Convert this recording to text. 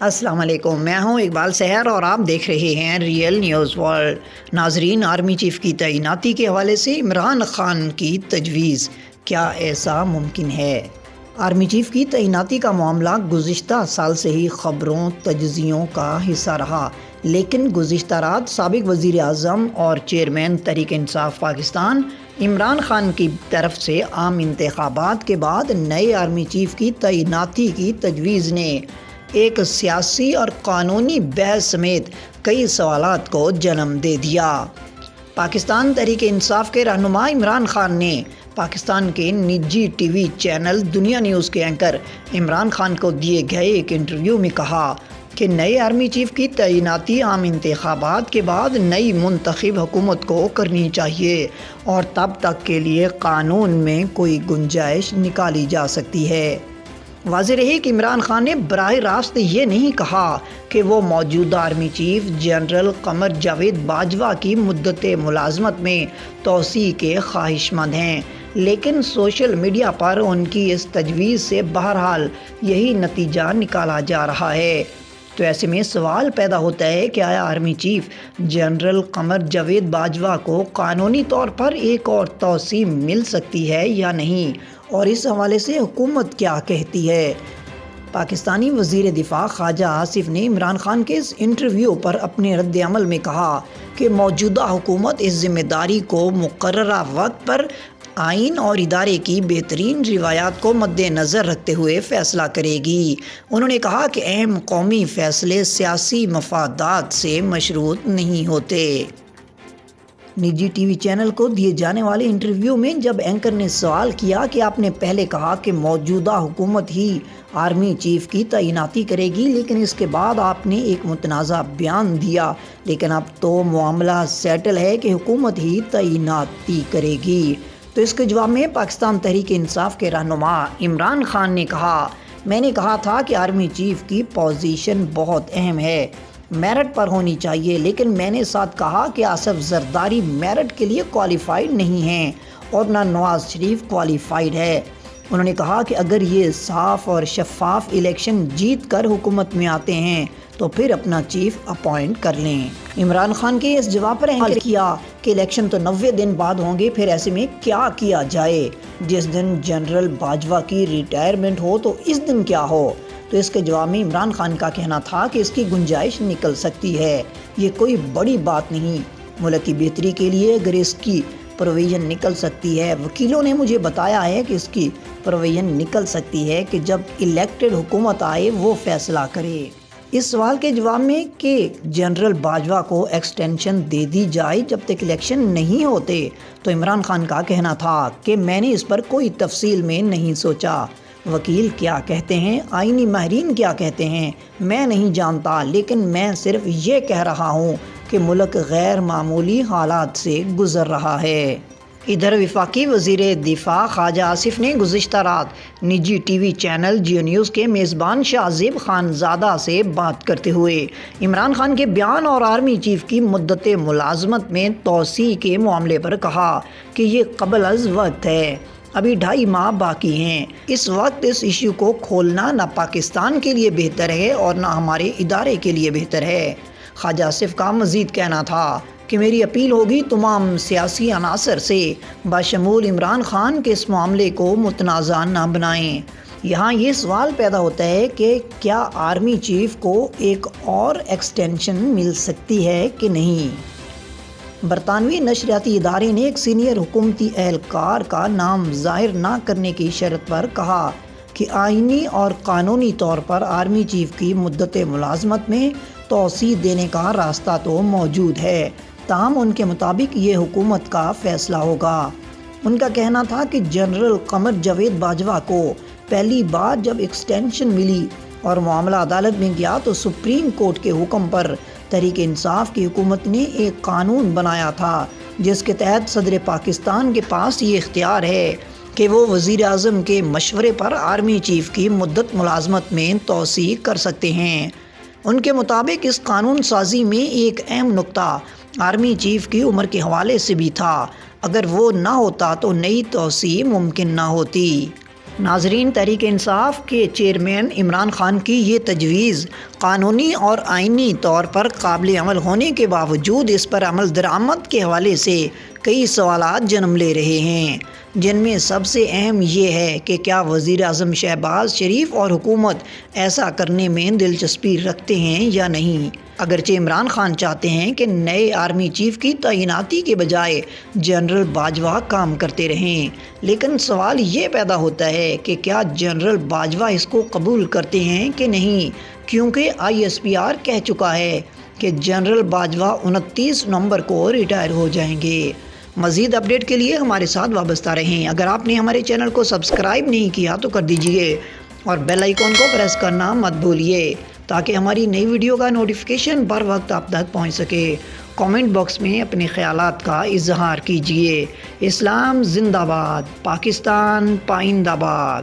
السلام علیکم، میں ہوں اقبال سحر اور آپ دیکھ رہے ہیں ریئل نیوز ورلڈ۔ ناظرین، آرمی چیف کی تعیناتی کے حوالے سے عمران خان کی تجویز، کیا ایسا ممکن ہے؟ آرمی چیف کی تعیناتی کا معاملہ گزشتہ سال سے ہی خبروں تجزیوں کا حصہ رہا، لیکن گزشتہ رات سابق وزیر اعظم اور چیئرمین تحریک انصاف پاکستان عمران خان کی طرف سے عام انتخابات کے بعد نئے آرمی چیف کی تعیناتی کی تجویز نے ایک سیاسی اور قانونی بحث سمیت کئی سوالات کو جنم دے دیا۔ پاکستان تحریک انصاف کے رہنما عمران خان نے پاکستان کے نجی ٹی وی چینل دنیا نیوز کے اینکر عمران خان کو دیے گئے ایک انٹرویو میں کہا کہ نئے آرمی چیف کی تعیناتی عام انتخابات کے بعد نئی منتخب حکومت کو کرنی چاہیے اور تب تک کے لیے قانون میں کوئی گنجائش نکالی جا سکتی ہے۔ واضح رہے کہ عمران خان نے براہ راست یہ نہیں کہا کہ وہ موجودہ army chief general Qamar Javed Bajwa کی مدت ملازمت میں توسیع کے خواہش مند ہیں، لیکن سوشل میڈیا پر ان کی اس تجویز سے بہرحال یہی نتیجہ نکالا جا رہا ہے۔ تو ایسے میں سوال پیدا ہوتا ہے کہ آیا army chief general Qamar Javed Bajwa کو قانونی طور پر ایک اور توسیع مل سکتی ہے یا نہیں، اور اس حوالے سے حکومت کیا کہتی ہے؟ پاکستانی وزیر دفاع خواجہ آصف نے عمران خان کے اس انٹرویو پر اپنے رد عمل میں کہا کہ موجودہ حکومت اس ذمہ داری کو مقررہ وقت پر آئین اور ادارے کی بہترین روایات کو مد نظر رکھتے ہوئے فیصلہ کرے گی۔ انہوں نے کہا کہ اہم قومی فیصلے سیاسی مفادات سے مشروط نہیں ہوتے۔ نجی ٹی وی چینل کو دیے جانے والے انٹرویو میں جب اینکر نے سوال کیا کہ آپ نے پہلے کہا کہ موجودہ حکومت ہی آرمی چیف کی تعیناتی کرے گی، لیکن اس کے بعد آپ نے ایک متنازع بیان دیا، لیکن اب تو معاملہ سیٹل ہے کہ حکومت ہی تعیناتی کرے گی، تو اس کے جواب میں پاکستان تحریک انصاف کے رہنما عمران خان نے کہا، میں نے کہا تھا کہ آرمی چیف کی پوزیشن بہت اہم ہے، میرٹ پر ہونی چاہیے، لیکن میں نے ساتھ کہا کہ آصف زرداری میرٹ کے لیے کوالیفائڈ نہیں ہیں اور نہ نواز شریف کوالیفائڈ ہے۔ انہوں نے کہا کہ اگر یہ صاف اور شفاف الیکشن جیت کر حکومت میں آتے ہیں تو پھر اپنا چیف اپوائنٹ کر لیں۔ عمران خان کے اس جواب پر اینکر کیا کہ الیکشن تو 90 دن بعد ہوں گے، پھر ایسے میں کیا کیا جائے؟ جس دن جنرل باجوہ کی ریٹائرمنٹ ہو تو اس دن کیا ہو؟ تو اس کے جواب میں عمران خان کا کہنا تھا کہ اس کی گنجائش نکل سکتی ہے، یہ کوئی بڑی بات نہیں، ملک کی بہتری کے لیے اگر اس کی پروویژن نکل سکتی ہے، وکیلوں نے مجھے بتایا ہے کہ اس کی پروویژن نکل سکتی ہے کہ جب الیکٹڈ حکومت آئے وہ فیصلہ کرے۔ اس سوال کے جواب میں کہ جنرل باجوہ کو ایکسٹینشن دے دی جائے جب تک الیکشن نہیں ہوتے، تو عمران خان کا کہنا تھا کہ میں نے اس پر کوئی تفصیل میں نہیں سوچا، وکیل کیا کہتے ہیں، آئینی ماہرین کیا کہتے ہیں، میں نہیں جانتا، لیکن میں صرف یہ کہہ رہا ہوں کہ ملک غیر معمولی حالات سے گزر رہا ہے۔ ادھر وفاقی وزیر دفاع خواجہ آصف نے گزشتہ رات نجی T V channel Jio news کے میزبان شاہ زیب خان زادہ سے بات کرتے ہوئے عمران خان کے بیان اور آرمی چیف کی مدت ملازمت میں توسیع کے معاملے پر کہا کہ یہ قبل از وقت ہے، ابھی 2.5 ماہ باقی ہیں، اس وقت اس ایشو کو کھولنا نہ پاکستان کے لیے بہتر ہے اور نہ ہمارے ادارے کے لیے بہتر ہے۔ خواجہ آصف کا مزید کہنا تھا کہ میری اپیل ہوگی تمام سیاسی عناصر سے بشمول عمران خان کے اس معاملے کو متنازع نہ بنائیں۔ یہاں یہ سوال پیدا ہوتا ہے کہ کیا آرمی چیف کو ایک اور ایکسٹینشن مل سکتی ہے کہ نہیں؟ برطانوی نشریاتی ادارے نے ایک سینئر حکومتی اہلکار کا نام ظاہر نہ کرنے کی شرط پر کہا کہ آئینی اور قانونی طور پر آرمی چیف کی مدت ملازمت میں توسیع دینے کا راستہ تو موجود ہے، تاہم ان کے مطابق یہ حکومت کا فیصلہ ہوگا۔ ان کا کہنا تھا کہ جنرل قمر جاوید باجوہ کو پہلی بار جب ایکسٹینشن ملی اور معاملہ عدالت میں گیا تو سپریم کورٹ کے حکم پر تحریک انصاف کی حکومت نے ایک قانون بنایا تھا جس کے تحت صدر پاکستان کے پاس یہ اختیار ہے کہ وہ وزیر اعظم کے مشورے پر آرمی چیف کی مدت ملازمت میں توسیع کر سکتے ہیں۔ ان کے مطابق اس قانون سازی میں ایک اہم نقطہ آرمی چیف کی عمر کے حوالے سے بھی تھا، اگر وہ نہ ہوتا تو نئی توسیع ممکن نہ ہوتی۔ ناظرین، تحریک انصاف کے چیئرمین عمران خان کی یہ تجویز قانونی اور آئینی طور پر قابل عمل ہونے کے باوجود اس پر عمل درآمد کے حوالے سے کئی سوالات جنم لے رہے ہیں، جن میں سب سے اہم یہ ہے کہ کیا وزیر اعظم شہباز شریف اور حکومت ایسا کرنے میں دلچسپی رکھتے ہیں یا نہیں۔ اگرچہ عمران خان چاہتے ہیں کہ نئے آرمی چیف کی تعیناتی کے بجائے جنرل باجوہ کام کرتے رہیں، لیکن سوال یہ پیدا ہوتا ہے کہ کیا جنرل باجوہ اس کو قبول کرتے ہیں کہ نہیں، کیونکہ ISPR کہہ چکا ہے کہ جنرل باجوہ 29 نومبر کو ریٹائر ہو جائیں گے۔ مزید اپڈیٹ کے لیے ہمارے ساتھ وابستہ رہیں۔ اگر آپ نے ہمارے چینل کو سبسکرائب نہیں کیا تو کر دیجئے اور بیل آئیکن کو پریس کرنا مت بھولیے تاکہ ہماری نئی ویڈیو کا نوٹیفیکیشن بر وقت آپ تک پہنچ سکے۔ کامنٹ باکس میں اپنے خیالات کا اظہار کیجئے۔ اسلام زندہ باد، پاکستان پائندہ باد۔